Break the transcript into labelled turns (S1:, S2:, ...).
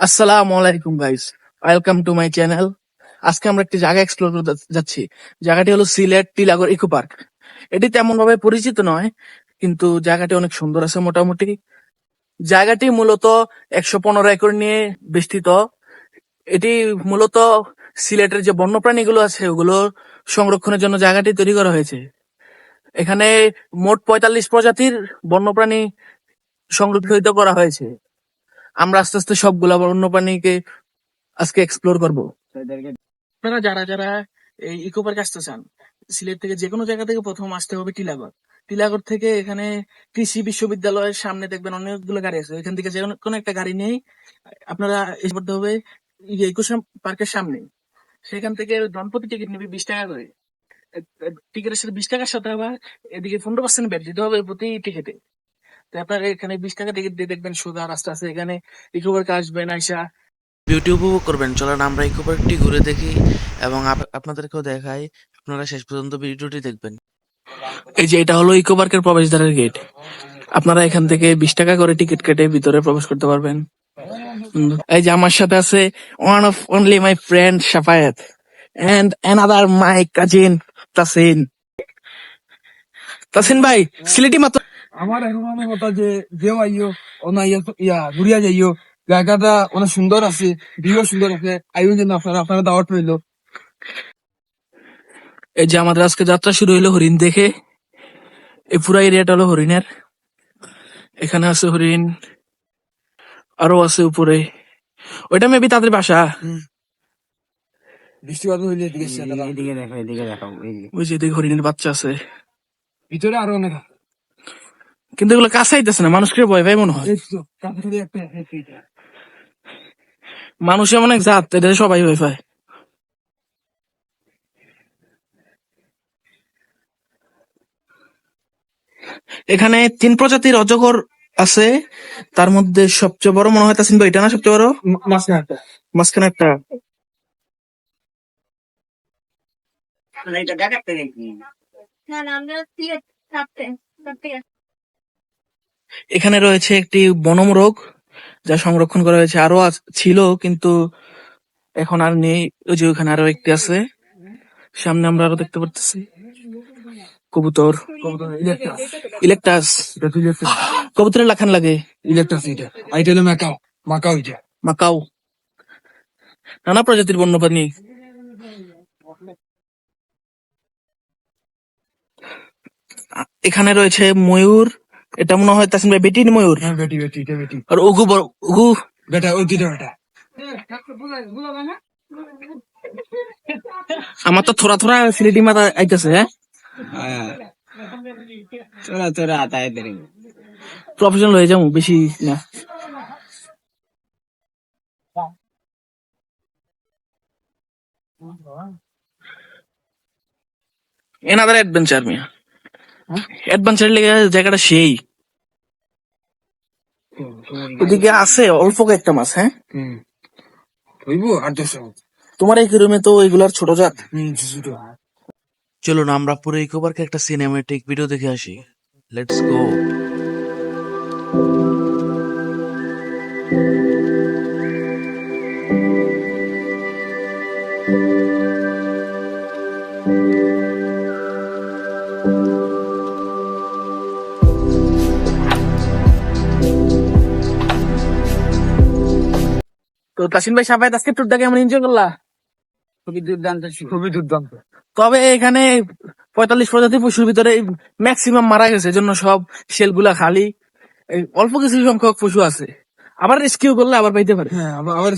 S1: আসসালামু আলাইকুম guys, welcome to my channel. আজকে আমরা একটি জায়গা এক্সপ্লোর করতে যাচ্ছি। জায়গাটি হলো সিলেট টিলাগড় ইকো পার্ক। এটি তেমন ভাবে পরিচিত নয়, কিন্তু জায়গাটি অনেক সুন্দর আছে মোটামুটি। জায়গাটি মূলত 115 একর নিয়ে বিস্তৃত। এটি মূলত সিলেটের যে বন্যপ্রাণীগুলো আছে ওগুলো সংরক্ষণের জন্য জায়গাটি তৈরি করা হয়েছে। এখানে মোট 45 প্রজাতির বন্যপ্রাণী সংরক্ষিত করা হয়েছে। আমরা আস্তে আস্তে সবগুলা বন্যপ্রাণীকে আজকে এক্সপ্লোর করবো। আপনারা যারা যারা এই ইকো পার্কে আসতে চান, সিলেট থেকে যে কোনো জায়গা থেকে প্রথম আসতে হবে টিলাগড়। টিলাগড় থেকে এখানে কৃষি বিশ্ববিদ্যালয়ের সামনে দেখবেন অনেকগুলো গাড়ি আছে, এখান থেকে যে কোনো একটা গাড়ি নিয়েই আপনারা এসে পড়তে হবে ইকো পার্কের সামনে। সেখান থেকে জনপ্রতি টিকিট নেবে 20 টাকা করে। টিকিটের সাথে 20 টাকার সাথে আবার এদিকে 15% ব্যাট দিতে হবে প্রতি টিকিটে। তো আপনারা এখানে 20 টাকা টিকিট দিয়ে দেখবেন সোজা রাস্তা আছে, এখানে ইকো পার্কে আসবেন, আইসা বিউটি উপভোগ করবেন। চলেন আমরা ইকো পার্কটি ঘুরে দেখি এবং আপনাদেরকেও দেখাই। আপনারা শেষ পর্যন্ত ভিডিওটি দেখবেন। এই যে এটা হলো ইকো পার্কের প্রবেশদ্বারের গেট। আপনারা এখান থেকে 20 টাকা করে টিকিট কেটে ভিতরে প্রবেশ করতে পারবেন। এই যে আমার সাথে আছে one of only my friend Shafayet and another my cousin Tasin. Tasin ভাই, সিলেটি মাত্র
S2: আমার এখন মনে কথা যে যেও আইও ওনা ঘুরিয়া যাইও, জায়গাটা অনেক সুন্দর আছে, ভিউ সুন্দর আছে, আইও যেন আপনারা দাওয়াত রইলো।
S1: এই যে আমাদের আজকে যাত্রা শুরু হইলো হরিণ দেখে। এই পুরা এরিয়াটা হলো হরিণের। এখানে আছে হরিণ, আরো আছে উপরে। ওইটা মেবি তাদের বাসা।
S2: বৃষ্টিপাত হইলে এদিকে
S1: ওই যে এদিকে হরিণের বাচ্চা আছে,
S2: ভিতরে আরো অনেক
S1: কিন্তু এগুলো কাছে আইতেছে না, মানুষকে ভয় পাই মনে হয়। মানুষ এমন এক জাত, এটা সবাই ভয় পায়। এখানে 3 প্রজাতির অজগর আছে, তার মধ্যে সবচেয়ে বড় মনে হয় তাসিন ভাই, এটা না সবচেয়ে বড়? মাঝখানে একটা। এখানে রয়েছে একটি বনমোরগ, যা সংরক্ষণ করা হয়েছে। আরো ছিল কিন্তু এখন আর নেই। ওই যে ওখানে আরো একটি আছে, সামনে আমরা আরো দেখতে পারতেছি কবুতর। ইলেকটাস। কবুতরের লাখান লাগে।
S2: ইলেকট্রাস এটা, এটা হলো মাকাও এটা।
S1: মাকাও। নানা প্রজাতির বন্যপ্রাণী। এখানে রয়েছে ময়ূর, এটা মনে হয় তাসিন ভাই বেটি ময়ূর।
S2: হ্যাঁ বেটি এটা বেটি।
S1: আর উগু উগু
S2: বেটা ওই দুটো বেটা।
S1: আমার তো থোড়া থোড়া সিলেটি মাথা আইতেছে। হ্যাঁ,
S2: তোরা আতায় দেরি
S1: প্রফেশনাল হয়ে যাবো বেশি না। এনাদার অ্যাডভেঞ্চার মিয়া, অ্যাডভেঞ্চার লেগে জায়গাটা সেই। ওদিকে আছে অল্প কয়েকটা মাছ। হ্যাঁ,
S2: হইব আর 10
S1: তোমার এই রুমে তো এগুলার ছোট জাত।
S2: ছোট।
S3: চলুন আমরা পুরো ইকো পার্কে একটা সিনেমেটিক ভিডিও দেখে আসি। Let's go.
S1: তো তাসিন ভাই, সাফায়াত আজকে ট্যুরটা কেমন এনজয় করলা?
S2: খুবই দুর্দান্ত।
S1: তবে এখানে 45 প্রজাতির পশুর ভিতরে ম্যাক্সিমাম মারা গেছে, এজন্য সব শেল গুলা খালি। অল্প কিছু সংখ্যক পশু আছে, আবার রেস্কিউ করলে আবার পাইতে পারে।
S2: হ্যাঁ আবার